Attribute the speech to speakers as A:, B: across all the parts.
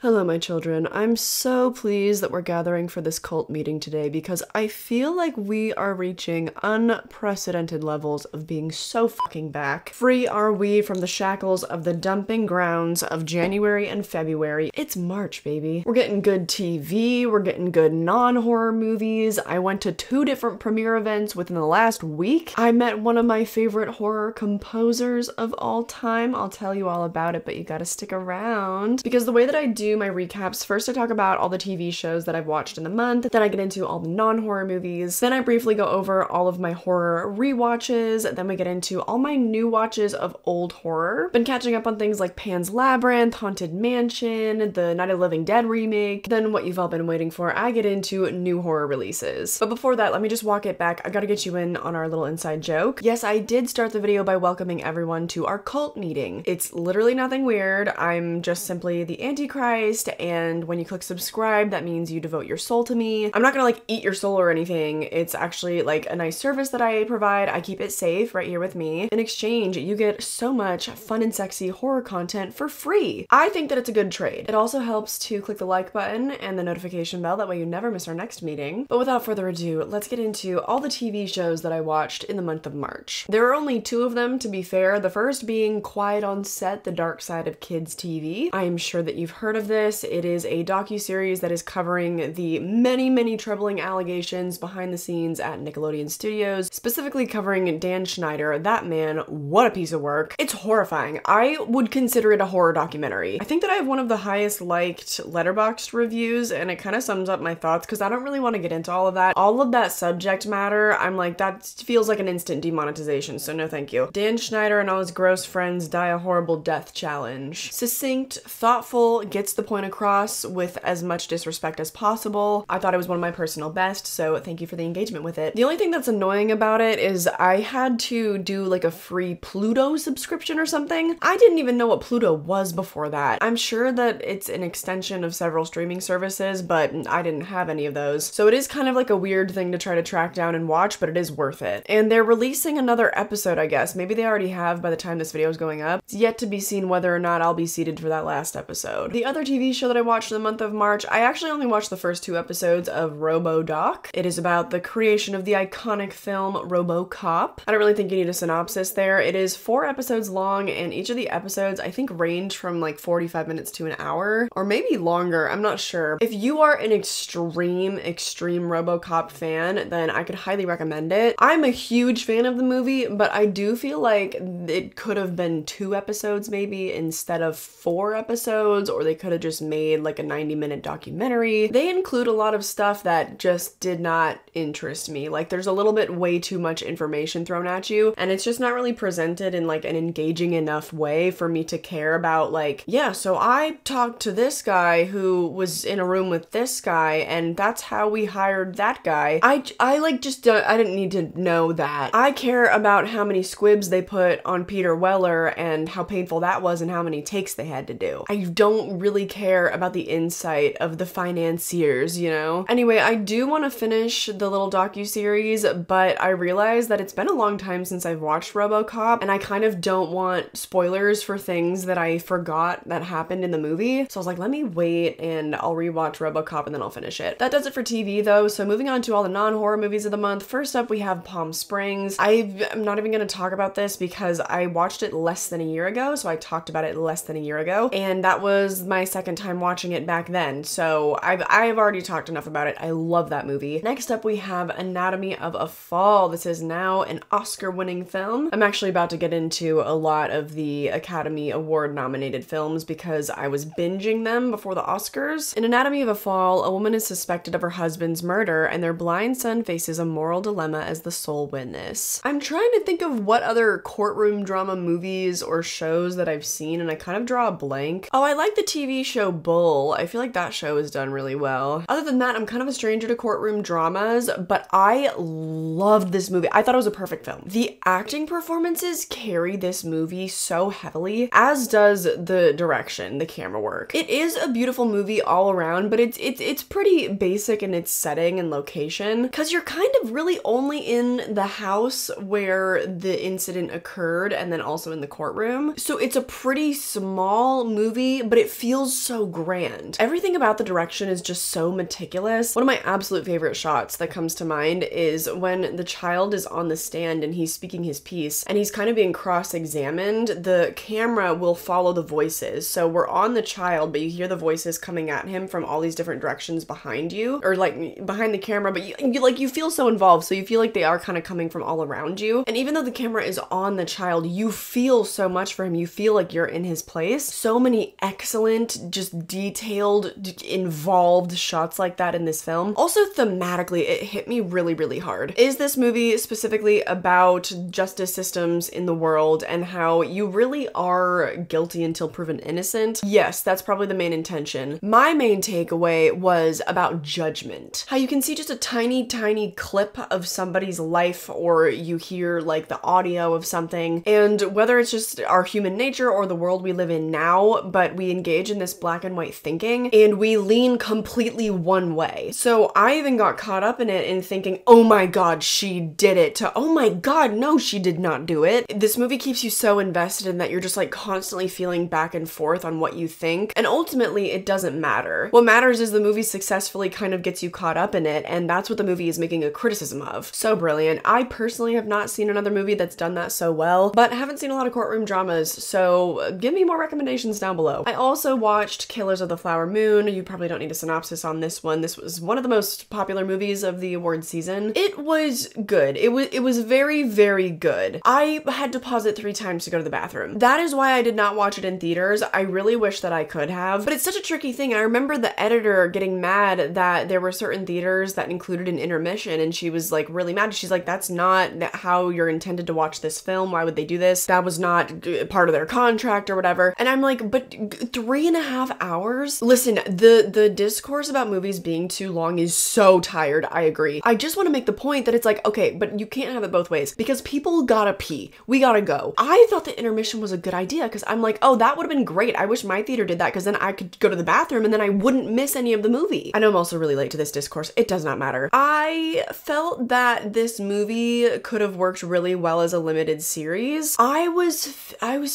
A: Hello, my children. I'm so pleased that we're gathering for this cult meeting today because I feel like we are reaching unprecedented levels of being so fucking back. Free are we from the shackles of the dumping grounds of January and February. It's March, baby. We're getting good TV, we're getting good non-horror movies. I went to 2 different premiere events within the last week. I met one of my favorite horror composers of all time. I'll tell you all about it, but you gotta stick around because the way that I do my recaps, first I talk about all the TV shows that I've watched in the month, then I get into all the non-horror movies, then I briefly go over all of my horror rewatches, then we get into all my new watches of old horror. Been catching up on things like Pan's Labyrinth, Haunted Mansion, the Night of the Living Dead remake, then what you've all been waiting for, I get into new horror releases. But before that, let me just walk it back. I gotta get you in on our little inside joke. Yes, I did start the video by welcoming everyone to our cult meeting. It's literally nothing weird. I'm just simply the Antichrist, and when you click subscribe, that means you devote your soul to me. I'm not gonna like eat your soul or anything. It's actually like a nice service that I provide. I keep it safe right here with me. In exchange, you get so much fun and sexy horror content for free. I think that it's a good trade. It also helps to click the like button and the notification bell, that way you never miss our next meeting. But without further ado, let's get into all the TV shows that I watched in the month of March. There are only 2 of them, to be fair. The first being Quiet on Set, The Dark Side of Kids TV. I am sure that you've heard of this. It is a docu-series that is covering the many troubling allegations behind the scenes at Nickelodeon Studios, specifically covering Dan Schneider. That man, what a piece of work. It's horrifying. I would consider it a horror documentary. I think that I have one of the highest liked Letterboxd reviews, and it kind of sums up my thoughts because I don't really want to get into all of that. All of that subject matter, I'm like, that feels like an instant demonetization, so no thank you. Dan Schneider and all his gross friends die a horrible death challenge. Succinct, thoughtful, gets the point across with as much disrespect as possible. I thought it was one of my personal best, so thank you for the engagement with it. The only thing that's annoying about it is I had to do like a free Pluto subscription or something. I didn't even know what Pluto was before that. I'm sure that it's an extension of several streaming services, but I didn't have any of those. So it is kind of like a weird thing to try to track down and watch, but it is worth it. And they're releasing another episode, I guess. Maybe they already have by the time this video is going up. It's yet to be seen whether or not I'll be seated for that last episode. The other TV show that I watched in the month of March, I actually only watched the first 2 episodes of RoboDoc. It is about the creation of the iconic film RoboCop. I don't really think you need a synopsis there. It is 4 episodes long, and each of the episodes I think range from like 45 minutes to an hour, or maybe longer, I'm not sure. If you are an extreme RoboCop fan, then I could highly recommend it. I'm a huge fan of the movie, but I do feel like it could have been 2 episodes maybe instead of 4 episodes, or they could have just made like a 90-minute documentary. They include a lot of stuff that just did not interest me. Like there's a little bit way too much information thrown at you, and it's just not really presented in like an engaging enough way for me to care about like, yeah, so I talked to this guy who was in a room with this guy, and that's how we hired that guy. I like just I didn't need to know that. I care about how many squibs they put on Peter Weller and how painful that was and how many takes they had to do. I don't really care about the insight of the financiers, you know? Anyway, I do want to finish the little docu-series, but I realized that it's been a long time since I've watched RoboCop, and I kind of don't want spoilers for things that I forgot that happened in the movie. So I was like, let me wait and I'll rewatch RoboCop and then I'll finish it. That does it for TV though, so moving on to all the non-horror movies of the month. First up, we have Palm Springs. I'm not even going to talk about this because I watched it less than a year ago, so I talked about it less than a year ago, and that was my second time watching it back then, so I've already talked enough about it. I love that movie. Next up, we have Anatomy of a Fall. This is now an Oscar-winning film. I'm actually about to get into a lot of the Academy Award nominated films because I was binging them before the Oscars. In Anatomy of a Fall, a woman is suspected of her husband's murder, and their blind son faces a moral dilemma as the sole witness. I'm trying to think of what other courtroom drama movies or shows that I've seen, and I kind of draw a blank. Oh, I like the TV show Bull. I feel like that show is done really well. Other than that, I'm kind of a stranger to courtroom dramas, but I loved this movie. I thought it was a perfect film. The acting performances carry this movie so heavily, as does the direction, the camera work. It is a beautiful movie all around, but it's pretty basic in its setting and location, because you're kind of really only in the house where the incident occurred and then also in the courtroom. So it's a pretty small movie, but it feels so grand. Everything about the direction is just so meticulous. One of my absolute favorite shots that comes to mind is when the child is on the stand and he's speaking his piece and he's kind of being cross-examined. The camera will follow the voices. So we're on the child, but you hear the voices coming at him from all these different directions behind you, or like behind the camera, but you feel so involved. So you feel like they are kind of coming from all around you. And even though the camera is on the child, you feel so much for him. You feel like you're in his place. So many excellent, just detailed, involved shots like that in this film. Also thematically, it hit me really, really hard. Is this movie specifically about justice systems in the world and how you really are guilty until proven innocent? Yes, that's probably the main intention. My main takeaway was about judgment. How you can see just a tiny, tiny clip of somebody's life, or you hear like the audio of something, and whether it's just our human nature or the world we live in now, but we engage in this black and white thinking and we lean completely one way. So I even got caught up in it and thinking, oh my god, she did it, to oh my god, no, she did not do it. This movie keeps you so invested in that you're just like constantly feeling back and forth on what you think, and ultimately it doesn't matter. What matters is the movie successfully kind of gets you caught up in it, and that's what the movie is making a criticism of. So brilliant. I personally have not seen another movie that's done that so well, but I haven't seen a lot of courtroom dramas, so give me more recommendations down below. I also watched Killers of the Flower Moon. You probably don't need a synopsis on this one. This was one of the most popular movies of the awards season. It was good. It was very, very good. I had to pause it 3 times to go to the bathroom. That is why I did not watch it in theaters. I really wish that I could have, but it's such a tricky thing. I remember the editor getting mad that there were certain theaters that included an intermission, and she was like really mad. She's like, that's not how you're intended to watch this film. Why would they do this? That was not part of their contract or whatever. And I'm like, but 3.5 hours? Listen, the discourse about movies being too long is so tired. I agree. I just want to make the point that it's like, okay, but you can't have it both ways because people gotta pee. We gotta go. I thought the intermission was a good idea because I'm like, oh, that would have been great. I wish my theater did that because then I could go to the bathroom and then I wouldn't miss any of the movie. I know I'm also really late to this discourse. It does not matter. I felt that this movie could have worked really well as a limited series. I was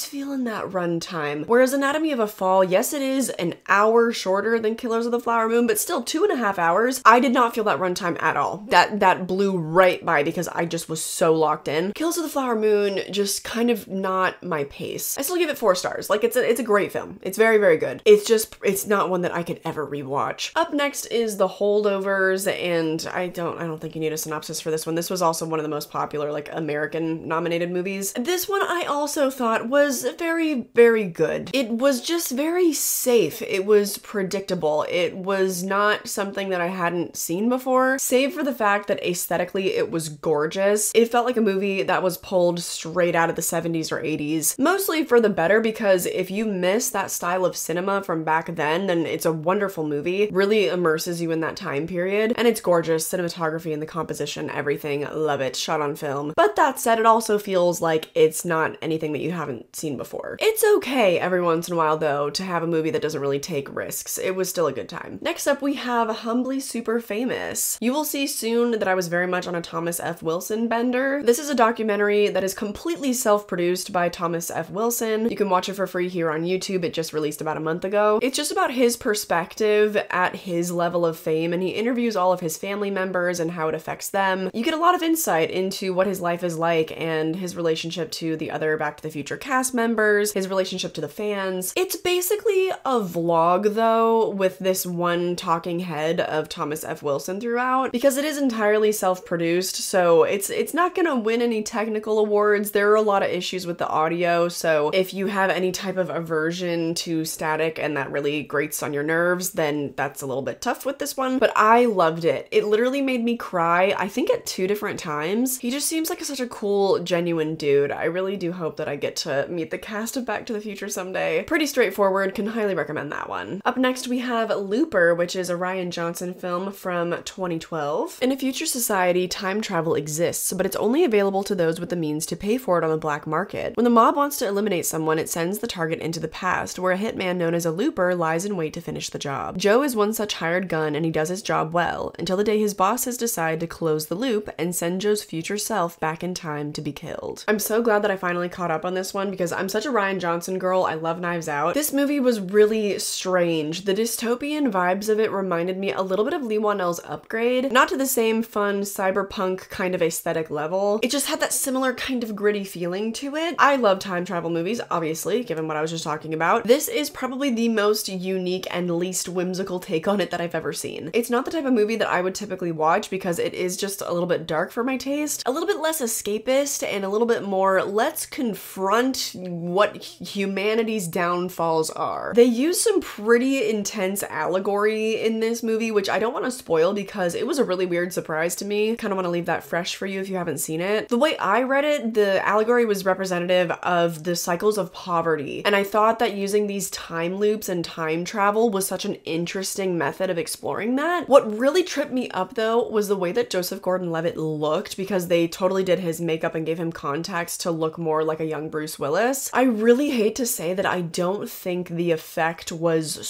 A: feeling that runtime. Whereas Anatomy of a Fall, yes, it is an hour shorter than Killers of the Flower Moon, but still 2.5 hours. I did not feel that runtime at all. That blew right by because I just was so locked in. Killers of the Flower Moon, just kind of not my pace. I still give it 4 stars. Like, it's a great film. It's very, very good. It's not one that I could ever rewatch. Up next is The Holdovers, and I don't think you need a synopsis for this one. This was also one of the most popular, like, American nominated movies. This one I also thought was very, very good. It was just very safe. It was predictable. It was not something that I hadn't seen before, save for the fact that aesthetically it was gorgeous. It felt like a movie that was pulled straight out of the 70s or 80s, mostly for the better, because if you miss that style of cinema from back then it's a wonderful movie. Really immerses you in that time period, and it's gorgeous. Cinematography and the composition, everything, love it. Shot on film. But that said, it also feels like it's not anything that you haven't seen before. It's okay every once in a while, though, to have a movie that doesn't really take risks. It was still a good time. Next up, we have Humbly Super Famous. You will see soon that I was very much on a Thomas F. Wilson bender. This is a documentary that is completely self-produced by Thomas F. Wilson. You can watch it for free here on YouTube. It just released about a month ago. It's just about his perspective at his level of fame, and he interviews all of his family members and how it affects them. You get a lot of insight into what his life is like and his relationship to the other Back to the Future cast members, his relationship to the fans. It's basically a vlog, though, with this one talking head of Thomas F. Wilson throughout, because it is entirely self-produced, so it's not gonna win any technical awards. There are a lot of issues with the audio, so if you have any type of aversion to static and that really grates on your nerves, then that's a little bit tough with this one, but I loved it. It literally made me cry, I think at 2 different times. He just seems like such a cool, genuine dude. I really do hope that I get to meet the cast of Back to the Future someday. Pretty straightforward, can highly recommend that one. Up next we have Looper, which is a Rian Johnson film from 2012. In a future society, time travel exists, but it's only available to those with the means to pay for it on the black market. When the mob wants to eliminate someone, it sends the target into the past, where a hitman known as a looper lies in wait to finish the job. Joe is one such hired gun, and he does his job well, until the day his bosses decide to close the loop and send Joe's future self back in time to be killed. I'm so glad that I finally caught up on this one because I'm such a Rian Johnson girl. I love Knives Out. This movie was really strange. The dystopian vibes of it reminded me a little bit of Lee Whannell's Upgrade. Not to the same fun cyberpunk kind of aesthetic level. It just had that similar kind of gritty feeling to it. I love time travel movies, obviously, given what I was just talking about. This is probably the most unique and least whimsical take on it that I've ever seen. It's not the type of movie that I would typically watch because it is just a little bit dark for my taste, a little bit less escapist, and a little bit more let's confront what humanity's downfalls are. They use some pretty intense allegory in this movie, which I don't want to spoil because it was a really weird surprise to me. Kind of want to leave that fresh for you if you haven't seen it. The way I read it, the allegory was representative of the cycles of poverty, and I thought that using these time loops and time travel was such an interesting method of exploring that. What really tripped me up though was the way that Joseph Gordon-Levitt looked, because they totally did his makeup and gave him contacts to look more like a young Bruce Willis. I really hate to say that I don't think the effect was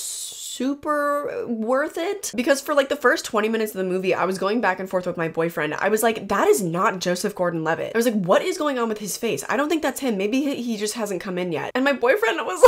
A: super worth it, because for like the first 20 minutes of the movie I was going back and forth with my boyfriend. I was like, that is not Joseph Gordon-Levitt. I was like, what is going on with his face? I don't think that's him. Maybe he just hasn't come in yet. And my boyfriend was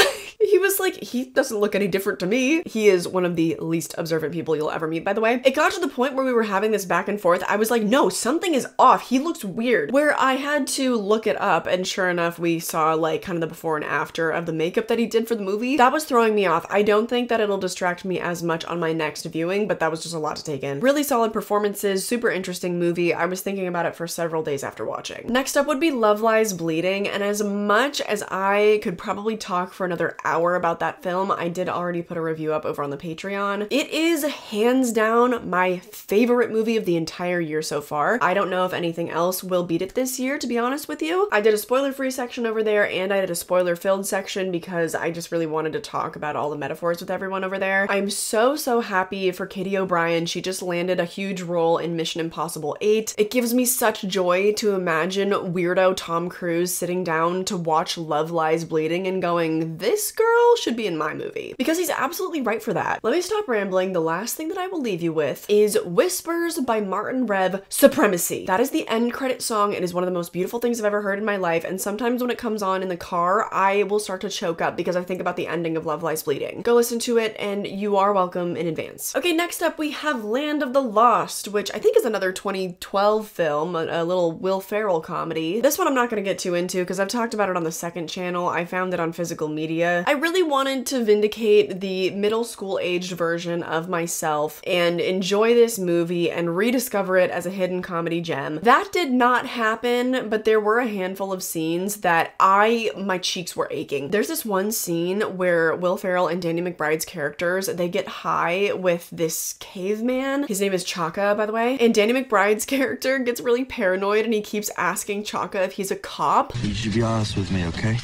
A: like, he doesn't look any different to me. He is one of the least observant people you'll ever meet, by the way. It got to the point where we were having this back and forth. I was like, no, something is off. He looks weird. Where I had to look it up, and sure enough, we saw like kind of the before and after of the makeup that he did for the movie. That was throwing me off. I don't think that it'll distract me as much on my next viewing, but that was just a lot to take in. Really solid performances, super interesting movie. I was thinking about it for several days after watching. Next up would be Love Lies Bleeding, and as much as I could probably talk for another hour about that film, I did already put a review up over on the Patreon. It is hands down my favorite movie of the entire year so far. I don't know if anything else will beat it this year, to be honest with you. I did a spoiler-free section over there, and I did a spoiler-filled section because I just really wanted to talk about all the metaphors with everyone over there. I'm so happy for Katie O'Brien. She just landed a huge role in Mission Impossible 8. It gives me such joy to imagine weirdo Tom Cruise sitting down to watch Love Lies Bleeding and going, this girl should be in my movie. Because he's absolutely right for that. Let me stop rambling. The last thing that I will leave you with is Whispers by Martin Rev, Supremacy. That is the end credit song. It is one of the most beautiful things I've ever heard in my life, and sometimes when it comes on in the car, I will start to choke up because I think about the ending of Love Lies Bleeding. Go listen to it, and you are welcome in advance. Okay, next up we have Land of the Lost, which I think is another 2012 film, a little Will Ferrell comedy. This one I'm not going to get too into because I've talked about it on the second channel. I found it on Physical Media. I really wanted to vindicate the middle school aged version of myself and enjoy this movie and rediscover it as a hidden comedy gem. That did not happen, but there were a handful of scenes that my cheeks were aching. There's this one scene where Will Ferrell and Danny McBride's characters, they get high with this caveman. His name is Chaka, by the way. And Danny McBride's character gets really paranoid and he keeps asking Chaka if he's a cop.
B: You should be honest with me, okay?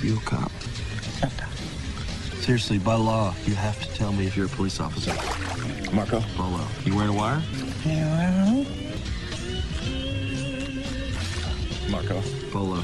B: You a cop? Seriously, by law, you have to tell me if you're a police officer. Marco? Polo. You wearing a wire? Yeah. Marco? Polo.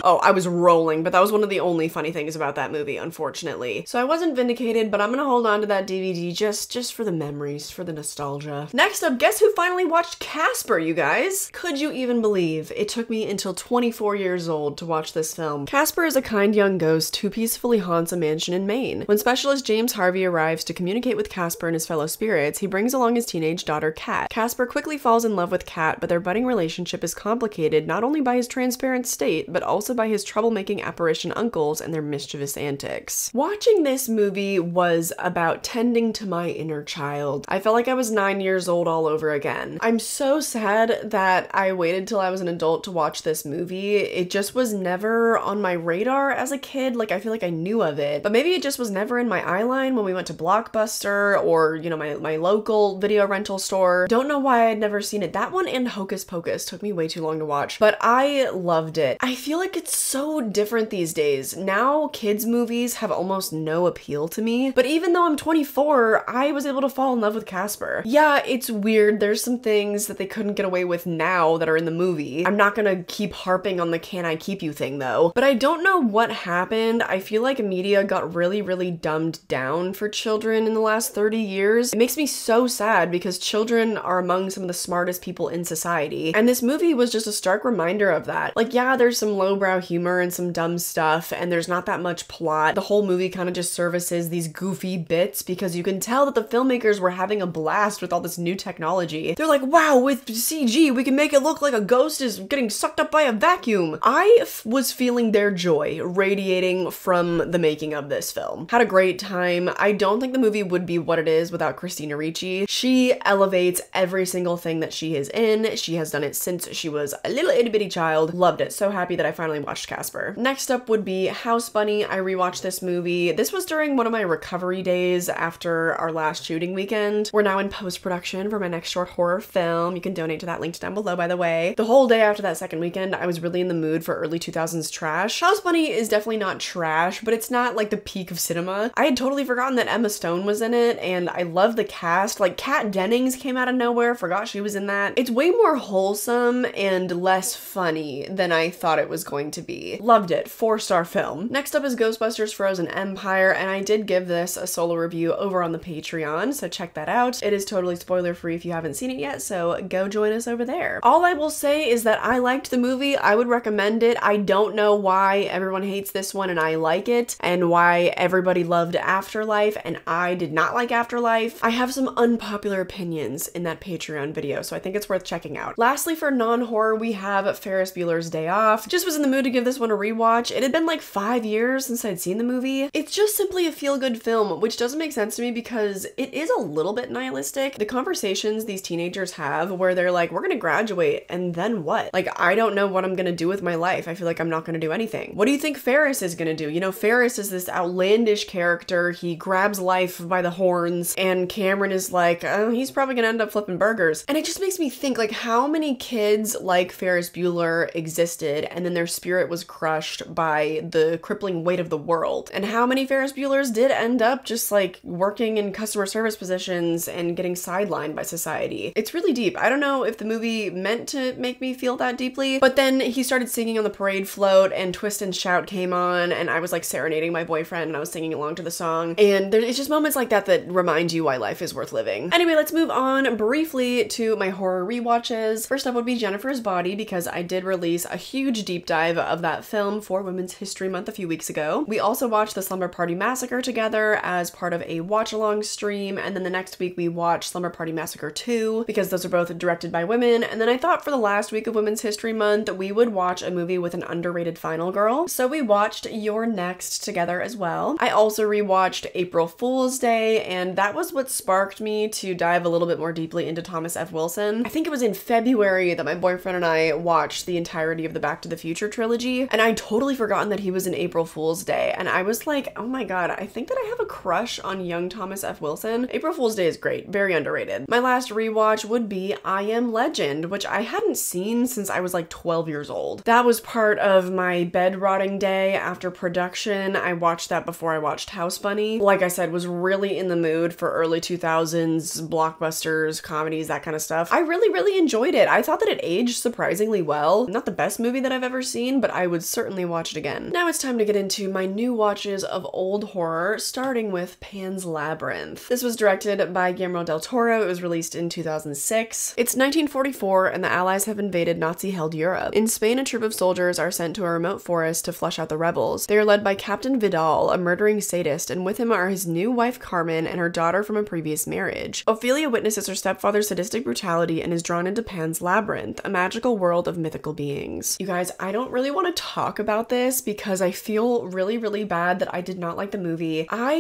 A: Oh, I was rolling, but that was one of the only funny things about that movie, unfortunately. So I wasn't vindicated, but I'm gonna hold on to that DVD just for the memories, for the nostalgia. Next up, guess who finally watched Casper, you guys? Could you even believe it took me until 24 years old to watch this film? Casper is a kind young ghost who peacefully haunts a mansion in Maine. When specialist James Harvey arrives to communicate with Casper and his fellow spirits, he brings along his teenage daughter, Kat. Casper quickly falls in love with Kat, but their budding relationship is complicated not only by his transparent state, but also by his troublemaking apparition uncles and their mischievous antics. Watching this movie was about tending to my inner child. I felt like I was 9 years old all over again. I'm so sad that I waited till I was an adult to watch this movie. It just was never on my radar as a kid. Like, I feel like I knew of it, but maybe it just was never in my eye line when we went to Blockbuster or, you know, my local video rental store. Don't know why I'd never seen it. That one and Hocus Pocus took me way too long to watch, but I loved it. I feel like it's so different these days. Now kids movies have almost no appeal to me, but even though I'm 24, I was able to fall in love with Casper. Yeah, it's weird. There's some things that they couldn't get away with now that are in the movie. I'm not gonna keep harping on the can I keep you thing though, but I don't know what happened. I feel like media got really dumbed down for children in the last 30 years. It makes me so sad because children are among some of the smartest people in society, and this movie was just a stark reminder of that. Like, yeah, there's some lowbrow highbrow humor and some dumb stuff, and there's not that much plot. The whole movie kind of just services these goofy bits because you can tell that the filmmakers were having a blast with all this new technology. They're like, wow, with CG, we can make it look like a ghost is getting sucked up by a vacuum. I was feeling their joy radiating from the making of this film. Had a great time. I don't think the movie would be what it is without Christina Ricci. She elevates every single thing that she is in. She has done it since she was a little itty bitty child. Loved it. So happy that I finally watched Casper. Next up would be House Bunny. I rewatched this movie. This was during one of my recovery days after our last shooting weekend. We're now in post-production for my next short horror film. You can donate to that linked down below, by the way. The whole day after that second weekend, I was really in the mood for early 2000s trash. House Bunny is definitely not trash, but it's not like the peak of cinema. I had totally forgotten that Emma Stone was in it, and I love the cast. Like, Kat Dennings came out of nowhere, forgot she was in that. It's way more wholesome and less funny than I thought it was going to be. Loved it. 4-star film. Next up is Ghostbusters Frozen Empire, and I did give this a solo review over on the Patreon, so check that out. It is totally spoiler free if you haven't seen it yet, so go join us over there. All I will say is that I liked the movie. I would recommend it. I don't know why everyone hates this one and I like it, and why everybody loved Afterlife and I did not like Afterlife. I have some unpopular opinions in that Patreon video, so I think it's worth checking out. Lastly, for non-horror, we have Ferris Bueller's Day Off. Just was in the mood to give this one a rewatch. It had been like 5 years since I'd seen the movie. It's just simply a feel-good film, which doesn't make sense to me because it is a little bit nihilistic. The conversations these teenagers have where they're like, we're gonna graduate and then what? Like, I don't know what I'm gonna do with my life. I feel like I'm not gonna do anything. What do you think Ferris is gonna do? You know, Ferris is this outlandish character. He grabs life by the horns, and Cameron is like, oh, he's probably gonna end up flipping burgers. And it just makes me think, like, how many kids like Ferris Bueller existed and then their spirit was crushed by the crippling weight of the world? And how many Ferris Buellers did end up just like working in customer service positions and getting sidelined by society? It's really deep. I don't know if the movie meant to make me feel that deeply, but then he started singing on the parade float and Twist and Shout came on, and I was like serenading my boyfriend and I was singing along to the song. And it's just moments like that that remind you why life is worth living. Anyway, let's move on briefly to my horror rewatches. First up would be Jennifer's Body, because I did release a huge deep dive of that film for Women's History Month a few weeks ago. We also watched The Slumber Party Massacre together as part of a watch-along stream, and then the next week we watched Slumber Party Massacre 2, because those are both directed by women. And then I thought for the last week of Women's History Month we would watch a movie with an underrated final girl, so we watched You're Next together as well. I also rewatched April Fool's Day, and that was what sparked me to dive a little bit more deeply into Thomas F. Wilson. I think it was in February that my boyfriend and I watched the entirety of the Back to the Future trilogy, and I'd totally forgotten that he was in April Fool's Day, and I was like, oh my god, I think that I have a crush on young Thomas F. Wilson. April Fool's Day is great, very underrated. My last rewatch would be I Am Legend, which I hadn't seen since I was like 12 years old. That was part of my bed rotting day after production. I watched that before I watched House Bunny. Like I said, was really in the mood for early 2000s blockbusters, comedies, that kind of stuff. I really enjoyed it. I thought that it aged surprisingly well. Not the best movie that I've ever seen, but I would certainly watch it again. Now it's time to get into my new watches of old horror, starting with Pan's Labyrinth. This was directed by Guillermo del Toro. It was released in 2006. It's 1944 and the Allies have invaded Nazi-held Europe. In Spain, a troop of soldiers are sent to a remote forest to flush out the rebels. They are led by Captain Vidal, a murdering sadist, and with him are his new wife Carmen and her daughter from a previous marriage. Ophelia witnesses her stepfather's sadistic brutality and is drawn into Pan's Labyrinth, a magical world of mythical beings. You guys, I don't really want to talk about this because I feel really bad that I did not like the movie. I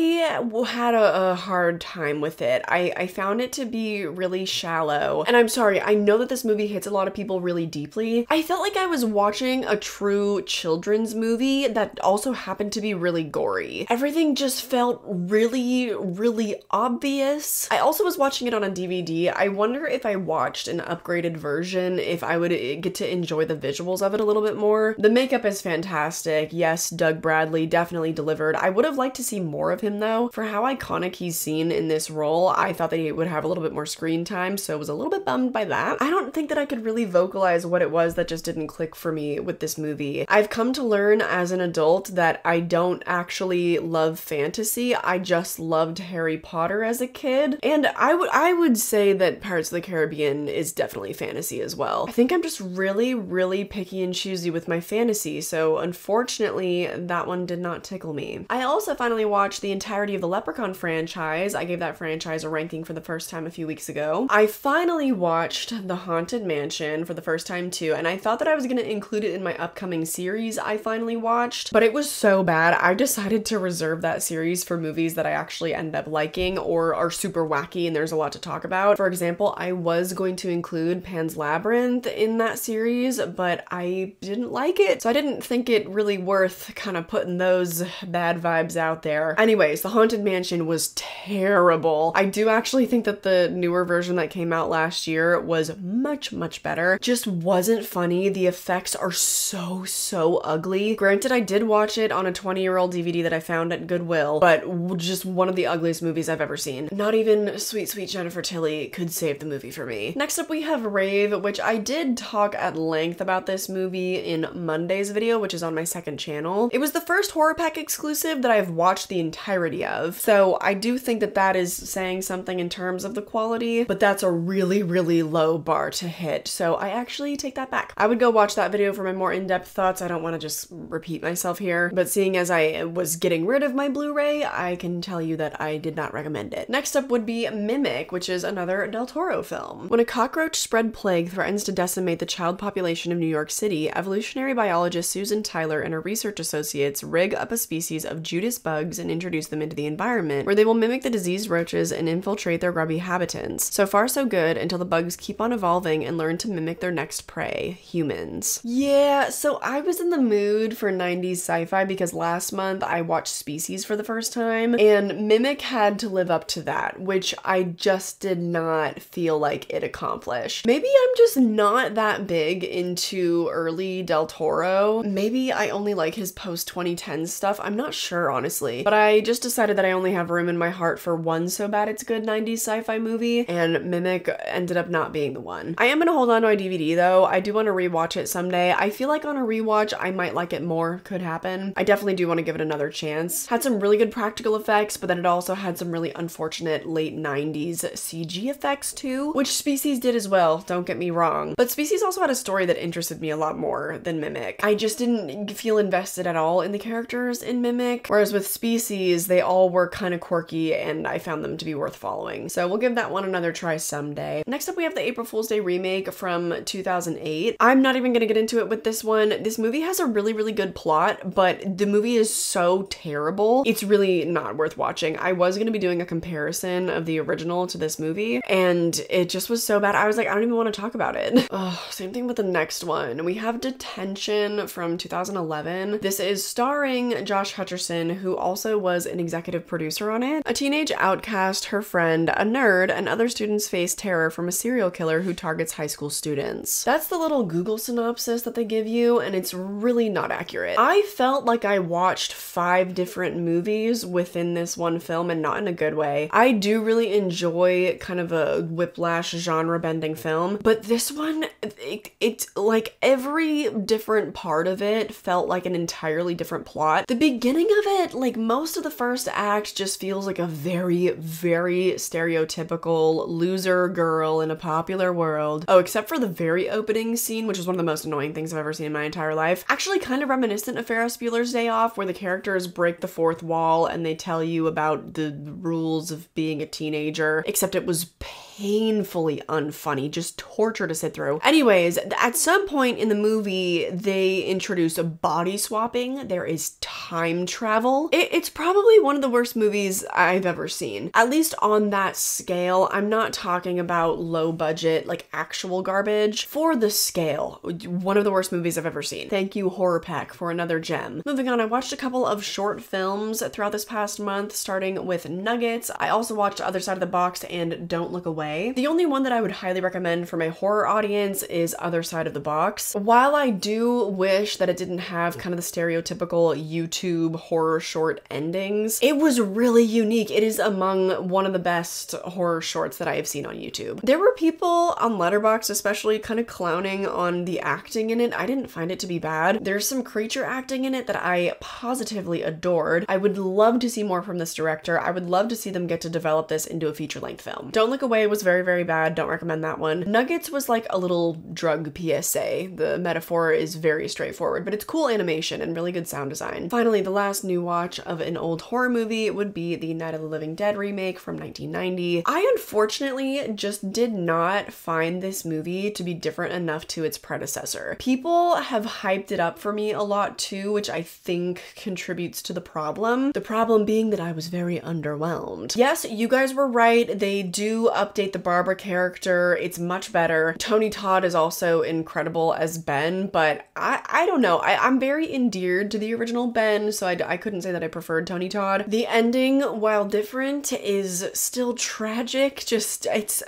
A: had a hard time with it. I found it to be really shallow, and I'm sorry, I know that this movie hits a lot of people really deeply. I felt like I was watching a true children's movie that also happened to be really gory. Everything just felt really obvious. I also was watching it on a DVD. I wonder if I watched an upgraded version, if I would get to enjoy the visuals of it a little bit more. The makeup is fantastic. Yes, Doug Bradley definitely delivered. I would have liked to see more of him though. For how iconic he's seen in this role, I thought that he would have a little bit more screen time, so I was a little bit bummed by that. I don't think that I could really vocalize what it was that just didn't click for me with this movie. I've come to learn as an adult that I don't actually love fantasy. I just loved Harry Potter as a kid, and I would say that Pirates of the Caribbean is definitely fantasy as well. I think I'm just really picky and choosy with my my fantasy, so unfortunately that one did not tickle me. I also finally watched the entirety of the Leprechaun franchise. I gave that franchise a ranking for the first time a few weeks ago. I finally watched The Haunted Mansion for the first time too, and I thought that I was going to include it in my upcoming series I finally watched, but it was so bad I decided to reserve that series for movies that I actually end up liking or are super wacky and there's a lot to talk about. For example, I was going to include Pan's Labyrinth in that series, but I didn't like it, so I didn't think it really worth kind of putting those bad vibes out there. Anyways, The Haunted Mansion was terrible. I do actually think that the newer version that came out last year was much, much better. Just wasn't funny. The effects are so ugly. Granted, I did watch it on a 20-year-old DVD that I found at Goodwill, but just one of the ugliest movies I've ever seen. Not even sweet Jennifer Tilly could save the movie for me. Next up we have Rave, which I did talk at length about this movie in Monday's video, which is on my second channel. It was the first Horror Pack exclusive that I've watched the entirety of, so I do think that that is saying something in terms of the quality, but that's a really low bar to hit, so I actually take that back. I would go watch that video for my more in-depth thoughts. I don't want to just repeat myself here, but seeing as I was getting rid of my Blu-ray, I can tell you that I did not recommend it. Next up would be Mimic, which is another Del Toro film. When a cockroach spread plague threatens to decimate the child population of New York City, evolutionary biologist Susan Tyler and her research associates rig up a species of Judas bugs and introduce them into the environment, where they will mimic the diseased roaches and infiltrate their grubby habitants. So far so good, until the bugs keep on evolving and learn to mimic their next prey, humans. Yeah, so I was in the mood for 90s sci-fi because last month I watched Species for the first time, and Mimic had to live up to that, which I just did not feel like it accomplished. Maybe I'm just not that big into early Del Toro. Maybe I only like his post-2010 stuff. I'm not sure, honestly. But I just decided that I only have room in my heart for one so bad it's good 90s sci-fi movie, and Mimic ended up not being the one. I am gonna hold on to my DVD though. I do want to rewatch it someday. I feel like on a rewatch I might like it more. Could happen. I definitely do want to give it another chance. Had some really good practical effects, but then it also had some really unfortunate late 90s CG effects too, which Species did as well, don't get me wrong. But Species also had a story that interested me a lot more than Mimic. I just didn't feel invested at all in the characters in Mimic, whereas with Species, they all were kind of quirky and I found them to be worth following. So we'll give that one another try someday. Next up we have the April Fool's Day remake from 2008. I'm not even gonna get into it with this one. This movie has a really good plot, but the movie is so terrible, it's really not worth watching. I was gonna be doing a comparison of the original to this movie, and it just was so bad. I was like, I don't even want to talk about it. Oh, same thing with the next one. We have Detention from 2011. This is starring Josh Hutcherson, who also was an executive producer on it. A teenage outcast, her friend, a nerd, and other students face terror from a serial killer who targets high school students. That's the little Google synopsis that they give you, and it's really not accurate. I felt like I watched 5 different movies within this one film, and not in a good way. I do really enjoy kind of a whiplash genre-bending film, but this one, it like every different part of it felt like an entirely different plot. The beginning of it, like most of the first act, just feels like a very stereotypical loser girl in a popular world. Oh, except for the very opening scene, which is one of the most annoying things I've ever seen in my entire life. Actually kind of reminiscent of Ferris Bueller's Day Off, where the characters break the fourth wall and they tell you about the rules of being a teenager, except it was painfully unfunny, just torture to sit through. Anyways, at some point in the movie, they introduce a body swapping. There is time travel. It's probably one of the worst movies I've ever seen, at least on that scale. I'm not talking about low budget, like actual garbage. For the scale, one of the worst movies I've ever seen. Thank you, Horror Pack, for another gem. Moving on, I watched a couple of short films throughout this past month, starting with Nuggets. I also watched Other Side of the Box and Don't Look Away. The only one that I would highly recommend for my horror audience is Other Side of the Box. While I do wish that it didn't have kind of the stereotypical YouTube horror short endings, it was really unique. It is among one of the best horror shorts that I have seen on YouTube. There were people on Letterboxd especially kind of clowning on the acting in it. I didn't find it to be bad. There's some creature acting in it that I positively adored. I would love to see more from this director. I would love to see them get to develop this into a feature-length film. Don't Look Away was was very, very bad. Don't recommend that one. Nuggets was like a little drug PSA. The metaphor is very straightforward, but it's cool animation and really good sound design. Finally, the last new watch of an old horror movie would be the Night of the Living Dead remake from 1990. I unfortunately just did not find this movie to be different enough to its predecessor. People have hyped it up for me a lot too, which I think contributes to the problem. The problem being that I was very underwhelmed. Yes, you guys were right. They do update the Barbara character. It's much better. Tony Todd is also incredible as Ben, but I don't know. I'm very endeared to the original Ben, so I couldn't say that I preferred Tony Todd. The ending, while different, is still tragic. Just, it's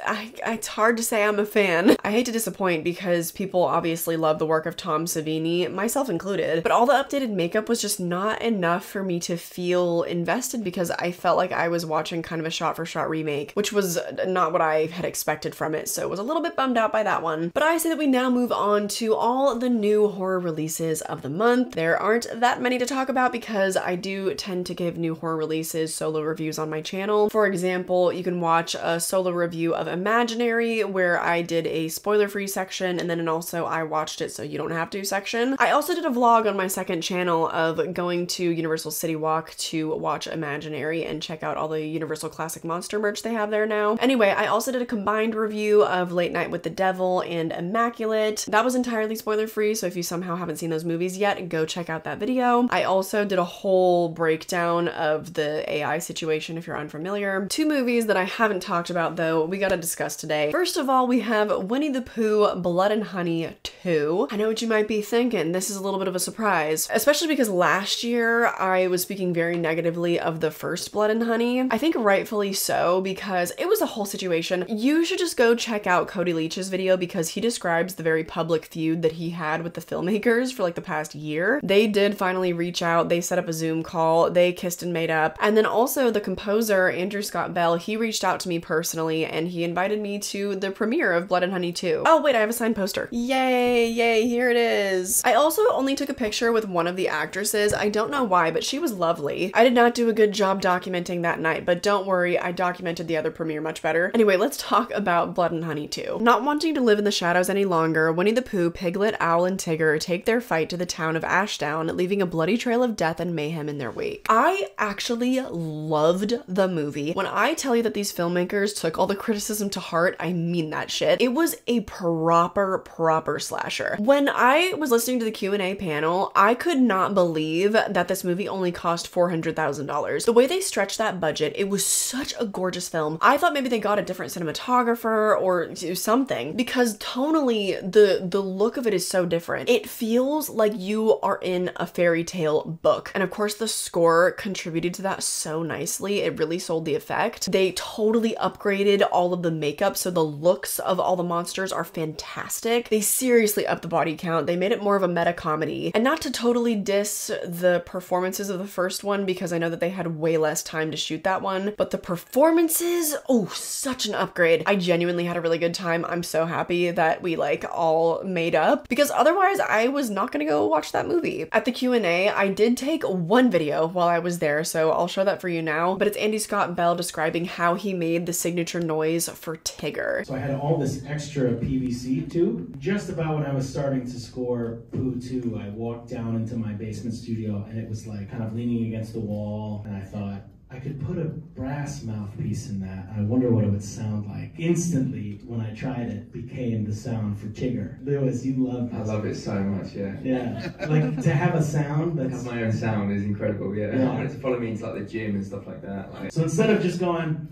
A: hard to say I'm a fan. I hate to disappoint because people obviously love the work of Tom Savini, myself included, but all the updated makeup was just not enough for me to feel invested because I felt like I was watching kind of a shot-for-shot remake, which was not what I had expected from it, so I was a little bit bummed out by that one. But I say that we now move on to all the new horror releases of the month. There aren't that many to talk about because I do tend to give new horror releases solo reviews on my channel. For example, you can watch a solo review of Imaginary where I did a spoiler-free section and then also I watched it so you don't have to section. I also did a vlog on my second channel of going to Universal City Walk to watch Imaginary and check out all the Universal Classic Monster merch they have there now. Anyway, I also did a combined review of Late Night with the Devil and Immaculate. That was entirely spoiler-free, so if you somehow haven't seen those movies yet, go check out that video. I also did a whole breakdown of the AI situation if you're unfamiliar. Two movies that I haven't talked about though, we gotta discuss today. First of all, we have Winnie the Pooh Blood and Honey 2. I know what you might be thinking, this is a little bit of a surprise, especially because last year I was speaking very negatively of the first Blood and Honey. I think rightfully so because it was a whole situation. You should just go check out Cody Leach's video because he describes the very public feud that he had with the filmmakers for like the past year. They did finally reach out, they set up a Zoom call, they kissed and made up, and then also the composer Andrew Scott Bell, he reached out to me personally and he invited me to the premiere of Blood and Honey 2. Oh wait, I have a signed poster. Yay, yay, here it is. I also only took a picture with one of the actresses. I don't know why, but she was lovely. I did not do a good job documenting that night, but don't worry, I documented the other premiere much better. Anyway, let's talk about Blood and Honey 2. Not wanting to live in the shadows any longer, Winnie the Pooh, Piglet, Owl, and Tigger take their fight to the town of Ashdown, leaving a bloody trail of death and mayhem in their wake. I actually loved the movie. When I tell you that these filmmakers took all the criticism to heart, I mean that shit. It was a proper slasher. When I was listening to the Q&A panel, I could not believe that this movie only cost $400,000. The way they stretched that budget, it was such a gorgeous film. I thought maybe they got a different cinematographer or something because tonally the look of it is so different. It feels like you are in a fairy tale book. And of course the score contributed to that so nicely. It really sold the effect. They totally upgraded all of the makeup so the looks of all the monsters are fantastic. They seriously upped the body count. They made it more of a meta comedy. And not to totally diss the performances of the first one because I know that they had way less time to shoot that one, but the performances, oh, such an upgrade. I genuinely had a really good time. I'm so happy that we like all made up because otherwise I was not gonna go watch that movie. At the Q&A, I did take one video while I was there, so I'll show that for you now, but it's Andy Scott Bell describing how he made the signature noise for Tigger.
C: So I had all this extra PVC tube. Just about when I was starting to score Pooh 2, I walked down into my basement studio and it was like kind of leaning against the wall, and I thought, I could put a brass mouthpiece in that. I wonder what it would sound like. Instantly, when I tried it, became the sound for Tigger. Lewis, you love this.
D: I love it so much, yeah.
C: Yeah, like to have a sound that's...
D: Have my own sound is incredible, yeah.
C: Yeah.
D: I wanted to follow me into like the gym and stuff like that. Like.
C: So instead of just going...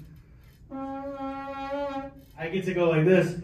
C: I get to go like this.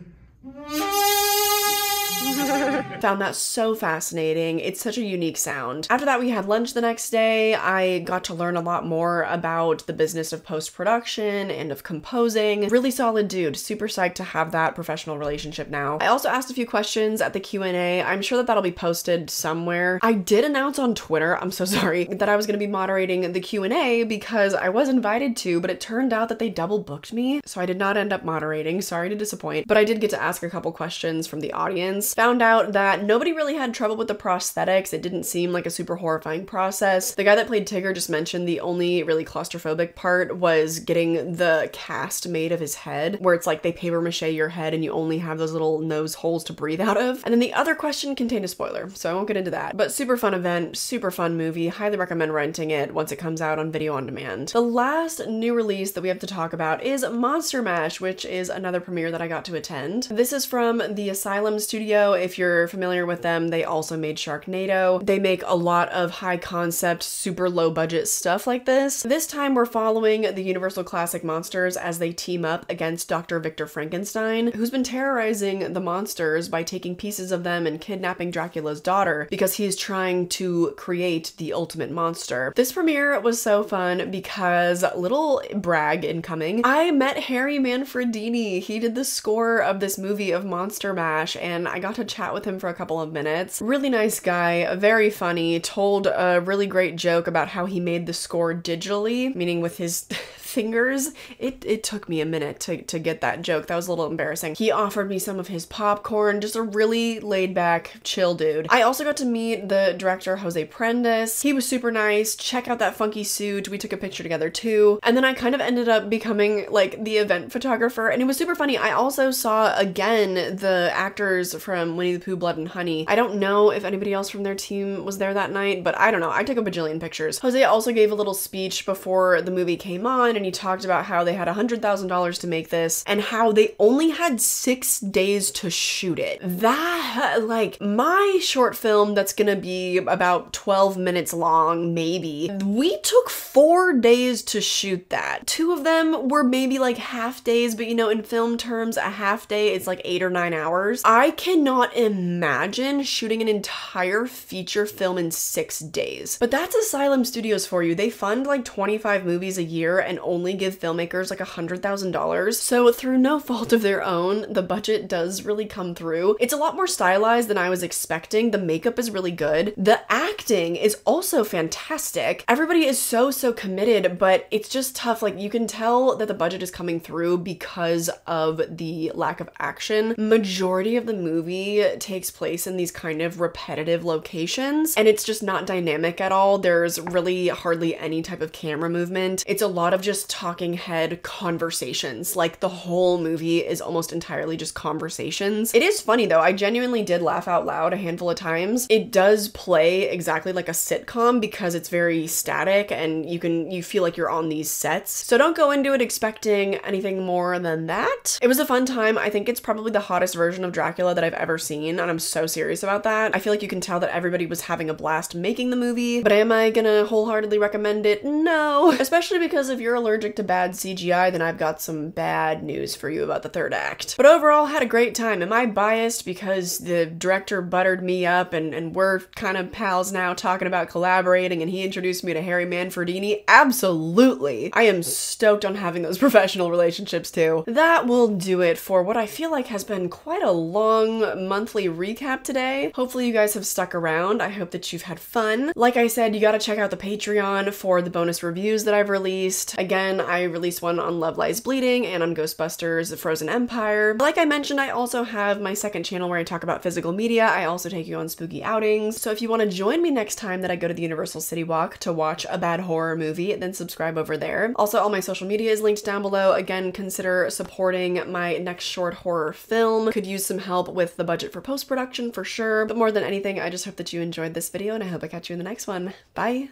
A: Found that so fascinating. It's such a unique sound. After that, we had lunch the next day. I got to learn a lot more about the business of post-production and of composing. Really solid dude. Super psyched to have that professional relationship now. I also asked a few questions at the Q&A. I'm sure that that'll be posted somewhere. I did announce on Twitter, I'm so sorry, that I was going to be moderating the Q&A because I was invited to, but it turned out that they double booked me, so I did not end up moderating. Sorry to disappoint, but I did get to ask a couple questions from the audience. Found out that that. Nobody really had trouble with the prosthetics. It didn't seem like a super horrifying process. The guy that played Tigger just mentioned the only really claustrophobic part was getting the cast made of his head, where it's like they paper mache your head and you only have those little nose holes to breathe out of. And then the other question contained a spoiler, so I won't get into that. But super fun event, super fun movie. Highly recommend renting it once it comes out on video on demand. The last new release that we have to talk about is Monster Mash, which is another premiere that I got to attend. This is from the Asylum Studio. If you're familiar with them, they also made Sharknado. They make a lot of high concept, super low budget stuff like this. This time we're following the Universal Classic monsters as they team up against Dr. Victor Frankenstein, who's been terrorizing the monsters by taking pieces of them and kidnapping Dracula's daughter because he's trying to create the ultimate monster. This premiere was so fun because, little brag incoming, I met Harry Manfredini. He did the score of this movie of Monster Mash and I got to chat with him for a couple of minutes. Really nice guy, very funny, told a really great joke about how he made the score digitally, meaning with his fingers. It took me a minute to get that joke. That was a little embarrassing. He offered me some of his popcorn, just a really laid back, chill dude. I also got to meet the director, Jose Prendes. He was super nice. Check out that funky suit. We took a picture together too. And then I kind of ended up becoming like the event photographer and it was super funny. I also saw again the actors from Winnie the Pooh, Blood and Honey. I don't know if anybody else from their team was there that night, but I don't know. I took a bajillion pictures. Jose also gave a little speech before the movie came on and he talked about how they had $100,000 to make this and how they only had 6 days to shoot it. That, like, my short film that's gonna be about 12 minutes long, maybe, we took 4 days to shoot that. 2 of them were maybe like half days, but you know, in film terms, a half day is like 8 or 9 hours. I cannot imagine shooting an entire feature film in 6 days. But that's Asylum Studios for you. They fund like 25 movies a year and only give filmmakers like $100,000. So through no fault of their own, the budget does really come through. It's a lot more stylized than I was expecting. The makeup is really good. The acting is also fantastic. Everybody is so committed, but it's just tough. Like you can tell that the budget is coming through because of the lack of action. Majority of the movie takes place in these kind of repetitive locations and it's just not dynamic at all. There's really hardly any type of camera movement. It's a lot of just talking head conversations. Like the whole movie is almost entirely just conversations. It is funny though. I genuinely did laugh out loud a handful of times. It does play exactly like a sitcom because it's very static and you feel like you're on these sets. So don't go into it expecting anything more than that. It was a fun time. I think it's probably the hottest version of Dracula that I've ever seen and I'm so serious about that. I feel like you can tell that everybody was having a blast making the movie, but am I gonna wholeheartedly recommend it? No. Especially because if you're allergic to bad CGI, then I've got some bad news for you about the third act. But overall, had a great time. Am I biased because the director buttered me up and we're kind of pals now talking about collaborating and he introduced me to Harry Manfredini? Absolutely. I am stoked on having those professional relationships too. That will do it for what I feel like has been quite a long monthly recap today. Hopefully you guys have stuck around. I hope that you've had fun. Like I said, you gotta check out the Patreon for the bonus reviews that I've released. Again, I released one on Love Lies Bleeding and on Ghostbusters: The Frozen Empire. Like I mentioned, I also have my second channel where I talk about physical media. I also take you on spooky outings. So if you want to join me next time that I go to the Universal City Walk to watch a bad horror movie, then subscribe over there. Also, all my social media is linked down below. Again, consider supporting my next short horror film. Could use some help with the budget for post-production for sure. But more than anything, I just hope that you enjoyed this video and I hope I catch you in the next one. Bye!